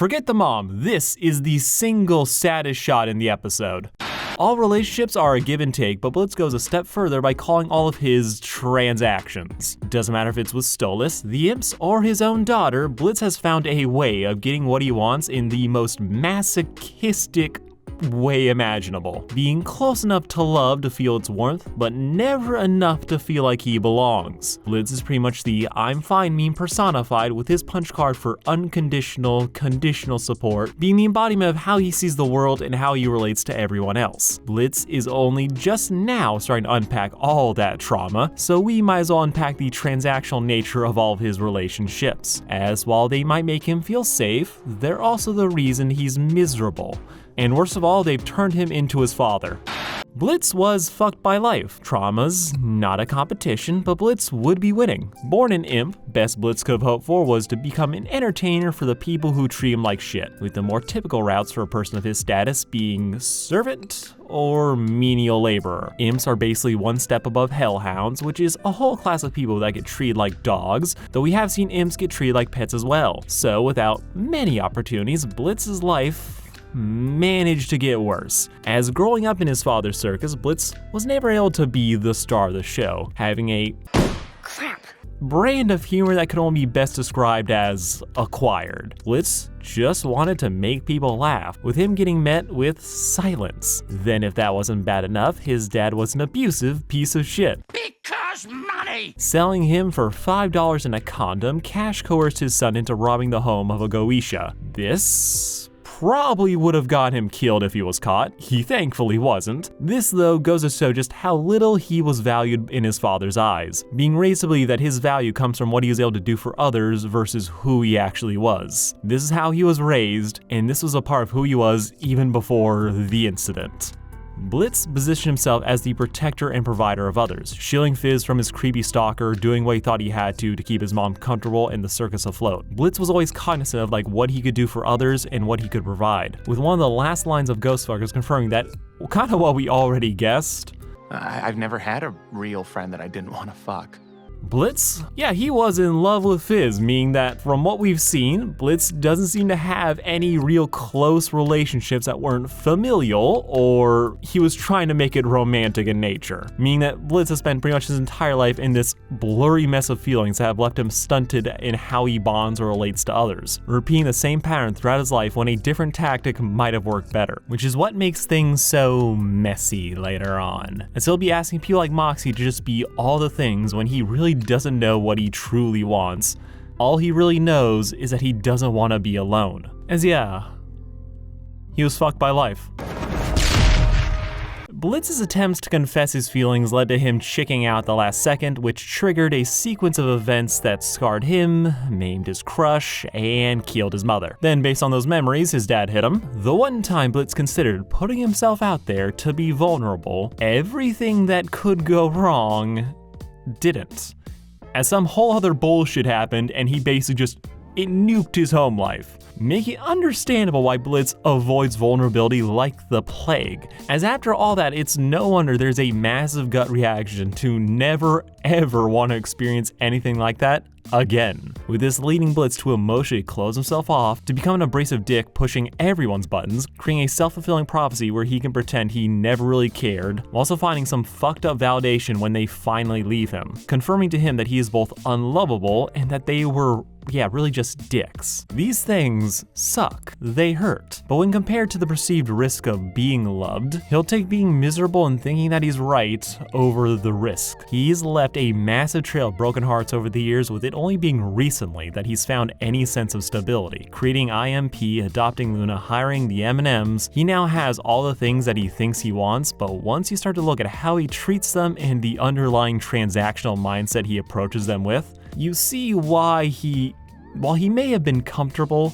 Forget the mom, this is the single saddest shot in the episode. All relationships are a give and take, but Blitz goes a step further by calling all of his transactions. Doesn't matter if it's with Stolas, the Imps, or his own daughter, Blitz has found a way of getting what he wants in the most masochistic way imaginable. Being close enough to love to feel its warmth, but never enough to feel like he belongs. Blitz is pretty much the I'm fine meme personified, with his punch card for unconditional, conditional support being the embodiment of how he sees the world and how he relates to everyone else. Blitz is only just now starting to unpack all that trauma, so we might as well unpack the transactional nature of all of his relationships, as while they might make him feel safe, they're also the reason he's miserable. And worst of all, they've turned him into his father. Blitz was fucked by life. Trauma's not a competition, but Blitz would be winning. Born an imp, best Blitz could have hoped for was to become an entertainer for the people who treat him like shit, with the more typical routes for a person of his status being servant or menial laborer. Imps are basically one step above hellhounds, which is a whole class of people that get treated like dogs, though we have seen imps get treated like pets as well. So without many opportunities, Blitz's life managed to get worse. As growing up in his father's circus, Blitz was never able to be the star of the show, having a brand of humor that could only be best described as acquired. Blitz just wanted to make people laugh, with him getting met with silence. Then if that wasn't bad enough, his dad was an abusive piece of shit. Because money! Selling him for $5 in a condom, Cash coerced his son into robbing the home of a Goetia. This probably would have got him killed if he was caught. He thankfully wasn't. This though goes to show just how little he was valued in his father's eyes, being raised to believe that his value comes from what he was able to do for others versus who he actually was. This is how he was raised, and this was a part of who he was even before the incident. Blitz positioned himself as the protector and provider of others, shielding Fizz from his creepy stalker, doing what he thought he had to keep his mom comfortable and the circus afloat. Blitz was always cognizant of what he could do for others and what he could provide, with one of the last lines of Ghostfuckers confirming that kind of what we already guessed. I've never had a real friend that I didn't want to fuck. Blitz? Yeah, he was in love with Fizz, meaning that from what we've seen, Blitz doesn't seem to have any real close relationships that weren't familial, or he was trying to make it romantic in nature. Meaning that Blitz has spent pretty much his entire life in this blurry mess of feelings that have left him stunted in how he bonds or relates to others, repeating the same pattern throughout his life when a different tactic might have worked better, which is what makes things so messy later on. And so he'll be asking people like Moxxie to just be all the things when he really doesn't know what he truly wants. All he really knows is that he doesn't want to be alone. As yeah, he was fucked by life. Blitz's attempts to confess his feelings led to him chicking out at the last second, which triggered a sequence of events that scarred him, maimed his crush, and killed his mother. Then, based on those memories, his dad hit him. The one time Blitz considered putting himself out there to be vulnerable, everything that could go wrong didn't. As some whole other bullshit happened and he basically it nuked his home life, making it understandable why Blitz avoids vulnerability like the plague. As after all that, it's no wonder there's a massive gut reaction to never ever want to experience anything like that again, with this leading Blitz to emotionally close himself off, to become an abrasive dick pushing everyone's buttons, creating a self-fulfilling prophecy where he can pretend he never really cared, while also finding some fucked up validation when they finally leave him, confirming to him that he is both unlovable and that they were really just dicks. These things suck, they hurt, but when compared to the perceived risk of being loved, he'll take being miserable and thinking that he's right over the risk. He's left a massive trail of broken hearts over the years, with it only being recently that he's found any sense of stability. Creating IMP, adopting Loona, hiring the M&Ms, he now has all the things that he thinks he wants, but once you start to look at how he treats them and the underlying transactional mindset he approaches them with, you see why while he may have been comfortable,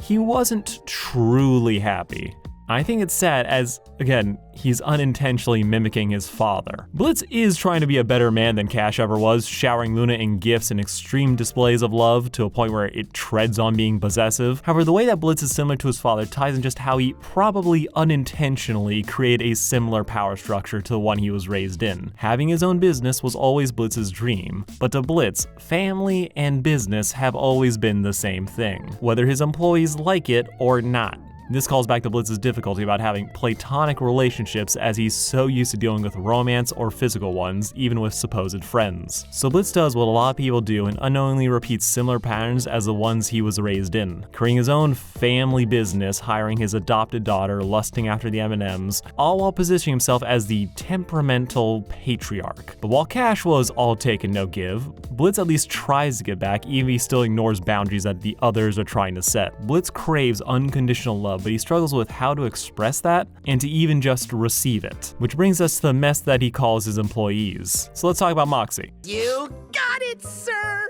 he wasn't truly happy. I think it's sad as, again, he's unintentionally mimicking his father. Blitz is trying to be a better man than Cash ever was, showering Loona in gifts and extreme displays of love to a point where it treads on being possessive. However, the way that Blitz is similar to his father ties in just how he probably unintentionally created a similar power structure to the one he was raised in. Having his own business was always Blitz's dream, but to Blitz, family and business have always been the same thing, whether his employees like it or not. This calls back to Blitz's difficulty about having platonic relationships, as he's so used to dealing with romance or physical ones, even with supposed friends. So Blitz does what a lot of people do and unknowingly repeats similar patterns as the ones he was raised in, creating his own family business, hiring his adopted daughter, lusting after the M&Ms, all while positioning himself as the temperamental patriarch. But while Cash was all take and no give, Blitz at least tries to get back, even if he still ignores boundaries that the others are trying to set. Blitz craves unconditional love, but he struggles with how to express that and to even just receive it. Which brings us to the mess that he calls his employees. So let's talk about Moxxie. You got it, sir!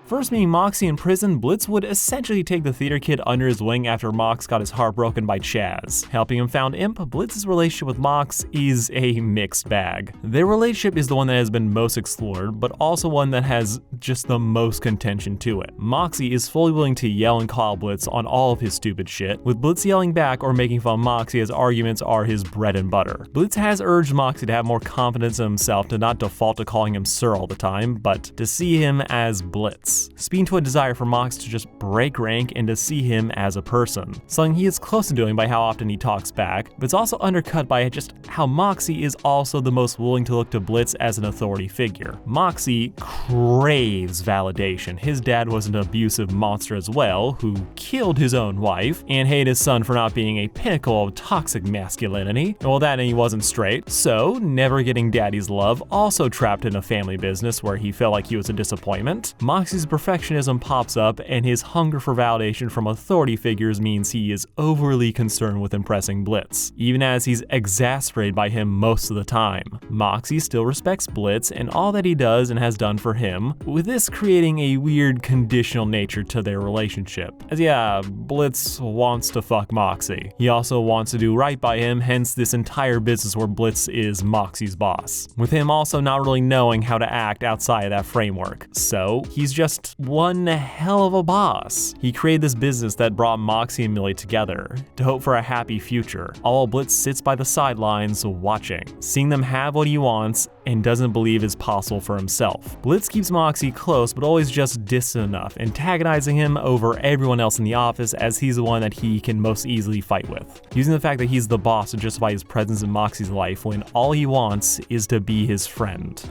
First meeting Moxxie in prison, Blitz would essentially take the theater kid under his wing after Mox got his heart broken by Chaz. Helping him found Imp, Blitz's relationship with Mox is a mixed bag. Their relationship is the one that has been most explored, but also one that has just the most contention to it. Moxxie is fully willing to yell and call Blitz on all of his stupid shit, with Blitz yelling back or making fun of Moxxie as arguments are his bread and butter. Blitz has urged Moxxie to have more confidence in himself, to not default to calling him sir all the time, but to see him as Blitz. Speaking to a desire for Mox to just break rank and to see him as a person. Something he is close to doing by how often he talks back, but it's also undercut by just how Moxxie is also the most willing to look to Blitz as an authority figure. Moxxie craves validation. His dad was an abusive monster as well, who killed his own wife, and hated his son for not being a pinnacle of toxic masculinity. Well, that and he wasn't straight, so never getting daddy's love, also trapped in a family business where he felt like he was a disappointment. Moxxie's perfectionism pops up, and his hunger for validation from authority figures means he is overly concerned with impressing Blitz, even as he's exasperated by him most of the time. Moxxie still respects Blitz and all that he does and has done for him, with this creating a weird conditional nature to their relationship. As yeah, Blitz wants to fuck Moxxie. He also wants to do right by him, hence this entire business where Blitz is Moxxie's boss, with him also not really knowing how to act outside of that framework. So he's just one hell of a boss. He created this business that brought Moxxie and Millie together to hope for a happy future, all while Blitz sits by the sidelines watching, seeing them have what he wants and doesn't believe is possible for himself. Blitz keeps Moxxie close, but always just distant enough, antagonizing him over everyone else in the office as he's the one that he can most easily fight with, using the fact that he's the boss to justify his presence in Moxxie's life when all he wants is to be his friend.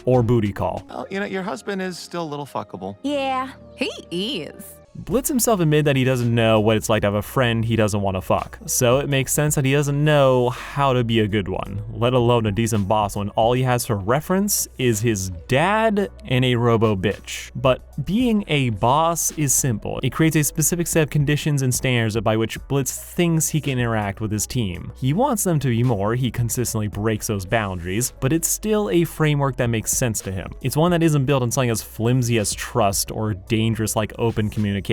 Or booty call. Well, you know, your husband is still a little fuckable. Yeah, he is. Blitz himself admitted that he doesn't know what it's like to have a friend he doesn't want to fuck, so it makes sense that he doesn't know how to be a good one, let alone a decent boss when all he has for reference is his dad and a robo bitch. But being a boss is simple. It creates a specific set of conditions and standards by which Blitz thinks he can interact with his team. He wants them to be more, he consistently breaks those boundaries, but it's still a framework that makes sense to him. It's one that isn't built on something as flimsy as trust or dangerous like open communication.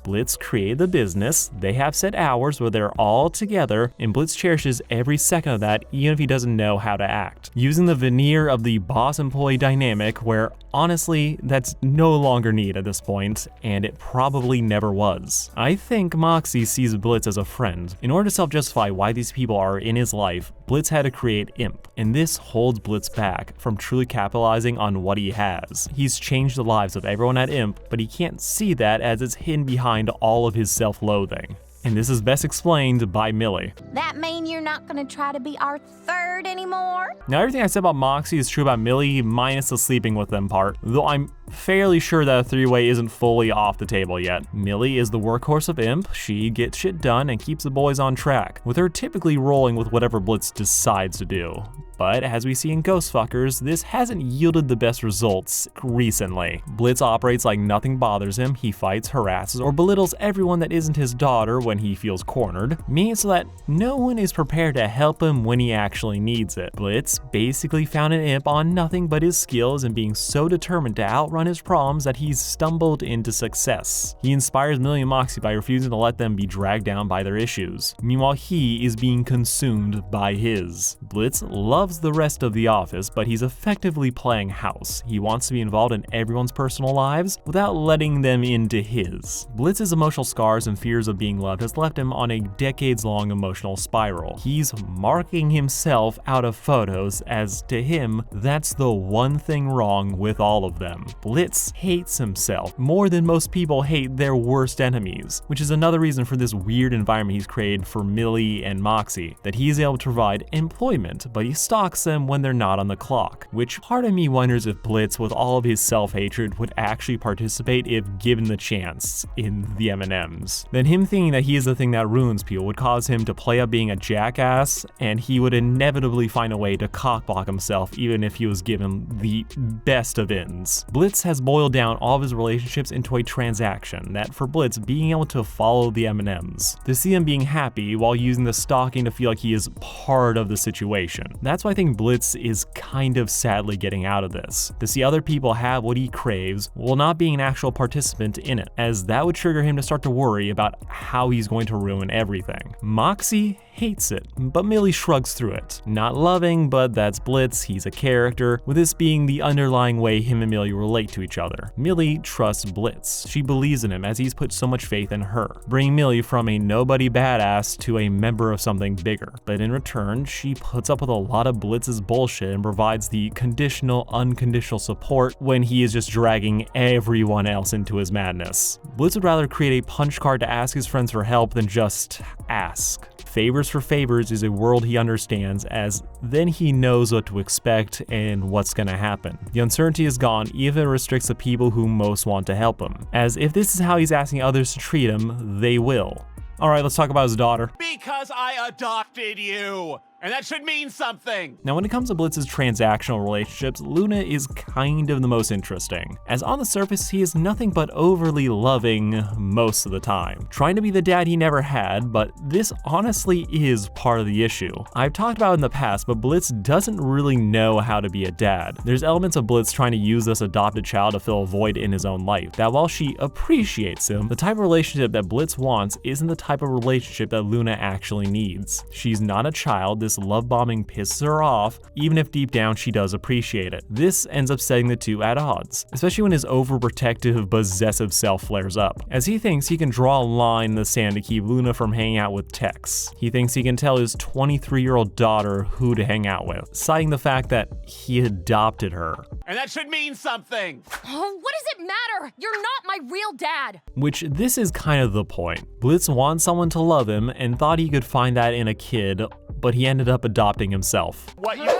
Blitz created the business, they have set hours where they're all together, and Blitz cherishes every second of that even if he doesn't know how to act, using the veneer of the boss-employee dynamic where honestly that's no longer needed at this point, and it probably never was. I think Moxxie sees Blitz as a friend. In order to self-justify why these people are in his life, Blitz had to create Imp, and this holds Blitz back from truly capitalizing on what he has. He's changed the lives of everyone at Imp, but he can't see that as it's hidden behind all of his self-loathing. And this is best explained by Millie. That mean you're not gonna try to be our third anymore? Now everything I said about Moxxie is true about Millie, minus the sleeping with them part, though I'm fairly sure that a three-way isn't fully off the table yet. Millie is the workhorse of Imp, she gets shit done and keeps the boys on track, with her typically rolling with whatever Blitz decides to do. But as we see in Ghostfuckers, this hasn't yielded the best results recently. Blitz operates like nothing bothers him, he fights, harasses, or belittles everyone that isn't his daughter when he feels cornered, meaning so that no one is prepared to help him when he actually needs it. Blitz basically found an Imp on nothing but his skills and being so determined to outrun outrun his problems that he's stumbled into success. He inspires Millie and Moxxie by refusing to let them be dragged down by their issues. Meanwhile, he is being consumed by his. Blitz loves the rest of the office, but he's effectively playing house. He wants to be involved in everyone's personal lives without letting them into his. Blitz's emotional scars and fears of being loved has left him on a decades-long emotional spiral. He's marking himself out of photos, as to him, that's the one thing wrong with all of them. Blitz hates himself more than most people hate their worst enemies, which is another reason for this weird environment he's created for Millie and Moxxie, that he is able to provide employment, but he stalks them when they're not on the clock, which part of me wonders if Blitz, with all of his self-hatred, would actually participate if given the chance in the M&Ms. Then him thinking that he is the thing that ruins people would cause him to play up being a jackass, and he would inevitably find a way to cockblock himself even if he was given the best of ends. Blitz has boiled down all of his relationships into a transaction, that for Blitz, being able to follow the M&Ms, to see him being happy while using the stalking to feel like he is part of the situation. That's why I think Blitz is kind of sadly getting out of this, to see other people have what he craves while not being an actual participant in it, as that would trigger him to start to worry about how he's going to ruin everything. Moxxie hates it, but Millie shrugs through it. Not loving, but that's Blitz, he's a character, with this being the underlying way him and Millie relate to each other. Millie trusts Blitz. She believes in him as he's put so much faith in her, bringing Millie from a nobody badass to a member of something bigger. But in return, she puts up with a lot of Blitz's bullshit and provides the conditional, unconditional support when he is just dragging everyone else into his madness. Blitz would rather create a punch card to ask his friends for help than just ask. Favors for favors is a world he understands, as then he knows what to expect and what's gonna happen. The uncertainty is gone, even if it restricts the people who most want to help him, as if this is how he's asking others to treat him, they will. Alright, let's talk about his daughter. Because I adopted you! And that should mean something! Now, when it comes to Blitz's transactional relationships, Loona is kind of the most interesting, as on the surface he is nothing but overly loving most of the time, trying to be the dad he never had, but this honestly is part of the issue. I've talked about it in the past, but Blitz doesn't really know how to be a dad. There's elements of Blitz trying to use this adopted child to fill a void in his own life, that while she appreciates him, the type of relationship that Blitz wants isn't the type of relationship that Loona actually needs. She's not a child. This love bombing pisses her off, even if deep down she does appreciate it. This ends up setting the two at odds, especially when his overprotective, possessive self flares up, as he thinks he can draw a line in the sand to keep Loona from hanging out with Tex. He thinks he can tell his 23-year-old daughter who to hang out with, citing the fact that he adopted her. And that should mean something! Oh, what does it matter? You're not my real dad. Which, this is kind of the point. Blitz wants someone to love him and thought he could find that in a kid, but he ended up adopting himself. What you-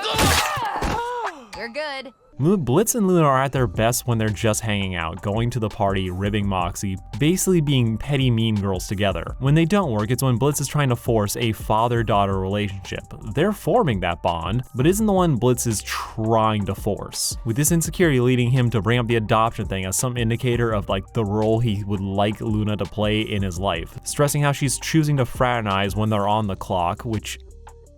You're good. Blitz and Loona are at their best when they're just hanging out, going to the party, ribbing Moxxie, basically being petty mean girls together. When they don't work, it's when Blitz is trying to force a father-daughter relationship. They're forming that bond, but isn't the one Blitz is trying to force, with this insecurity leading him to bring up the adoption thing as some indicator of like the role he would like Loona to play in his life, stressing how she's choosing to fraternize when they're on the clock, which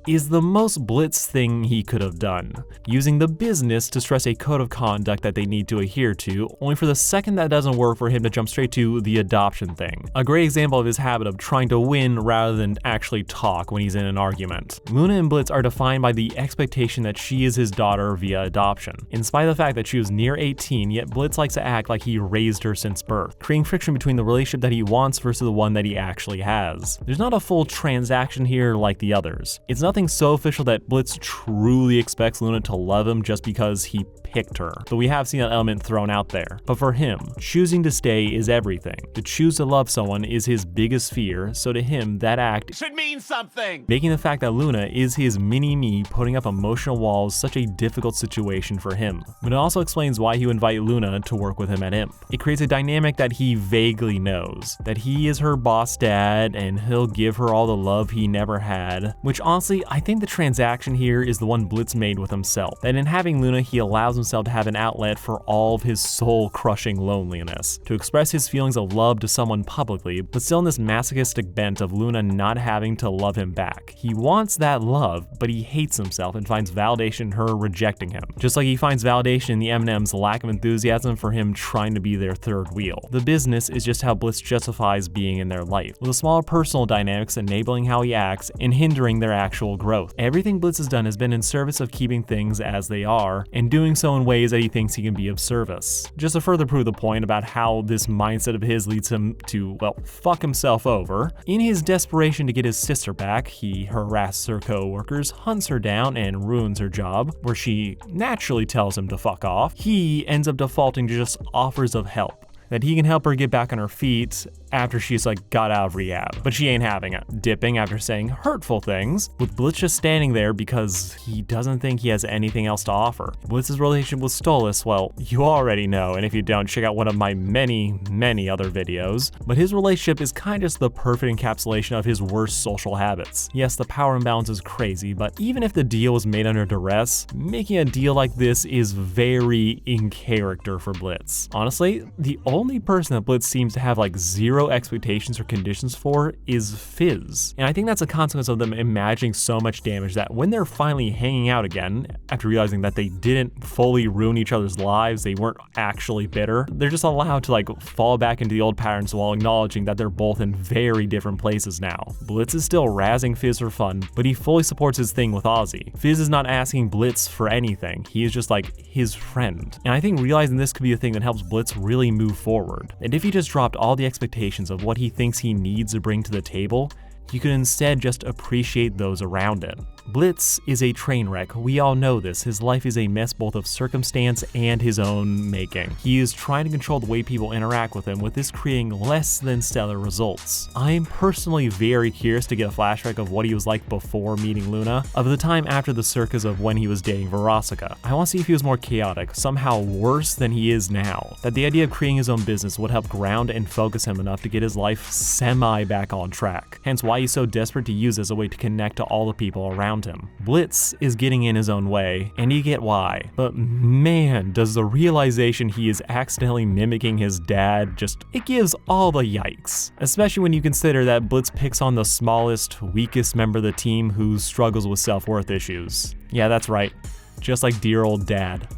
is the most Blitz thing he could have done, using the business to stress a code of conduct that they need to adhere to, only for the second that doesn't work for him to jump straight to the adoption thing. A great example of his habit of trying to win rather than actually talk when he's in an argument. Loona and Blitz are defined by the expectation that she is his daughter via adoption, in spite of the fact that she was near 18, yet Blitz likes to act like he raised her since birth, creating friction between the relationship that he wants versus the one that he actually has. There's not a full transaction here like the others. It's nothing so official that Blitz truly expects Loona to love him just because he picked her, but we have seen that element thrown out there. But for him, choosing to stay is everything. To choose to love someone is his biggest fear, so to him, that act should mean something! Making the fact that Loona is his mini-me putting up emotional walls such a difficult situation for him. But it also explains why he would invite Loona to work with him at Imp. It creates a dynamic that he vaguely knows, that he is her boss dad and he'll give her all the love he never had, which honestly I think the transaction here is the one Blitz made with himself, that in having Loona, he allows himself to have an outlet for all of his soul-crushing loneliness, to express his feelings of love to someone publicly, but still in this masochistic bent of Loona not having to love him back. He wants that love, but he hates himself and finds validation in her rejecting him, just like he finds validation in the M&M's lack of enthusiasm for him trying to be their third wheel. The business is just how Blitz justifies being in their life, with the smaller personal dynamics enabling how he acts and hindering their actual growth. Everything Blitz has done has been in service of keeping things as they are, and doing so in ways that he thinks he can be of service. Just to further prove the point about how this mindset of his leads him to, well, fuck himself over, in his desperation to get his sister back, he harasses her co-workers, hunts her down, and ruins her job, where she naturally tells him to fuck off. He ends up defaulting to just offers of help, that he can help her get back on her feet after she's got out of rehab, but she ain't having it, dipping after saying hurtful things, with Blitz just standing there because he doesn't think he has anything else to offer. Blitz's relationship with Stolas, well, you already know, and if you don't, check out one of my many other videos, but his relationship is kind of just the perfect encapsulation of his worst social habits. Yes, the power imbalance is crazy, but even if the deal was made under duress, making a deal like this is very in character for Blitz. Honestly, the only person that Blitz seems to have zero expectations or conditions for is Fizz. And I think that's a consequence of them imagining so much damage that when they're finally hanging out again, after realizing that they didn't fully ruin each other's lives, they weren't actually bitter, they're just allowed to fall back into the old patterns while acknowledging that they're both in very different places now. Blitz is still razzing Fizz for fun, but he fully supports his thing with Ozzy. Fizz is not asking Blitz for anything, he is just his friend. And I think realizing this could be the thing that helps Blitz really move forward. And if he just dropped all the expectations of what he thinks he needs to bring to the table, he could instead just appreciate those around him. Blitz is a train wreck, we all know this. His life is a mess both of circumstance and his own making. He is trying to control the way people interact with him, with this creating less than stellar results. I am personally very curious to get a flashback of what he was like before meeting Loona, of the time after the circus of when he was dating Verosika. I want to see if he was more chaotic, somehow worse than he is now. That the idea of creating his own business would help ground and focus him enough to get his life semi back on track. Hence why he's so desperate to use as a way to connect to all the people around him. Blitz is getting in his own way, and you get why. But man, does the realization he is accidentally mimicking his dad it gives all the yikes. Especially when you consider that Blitz picks on the smallest, weakest member of the team who struggles with self-worth issues. Yeah, that's right. Just like dear old dad.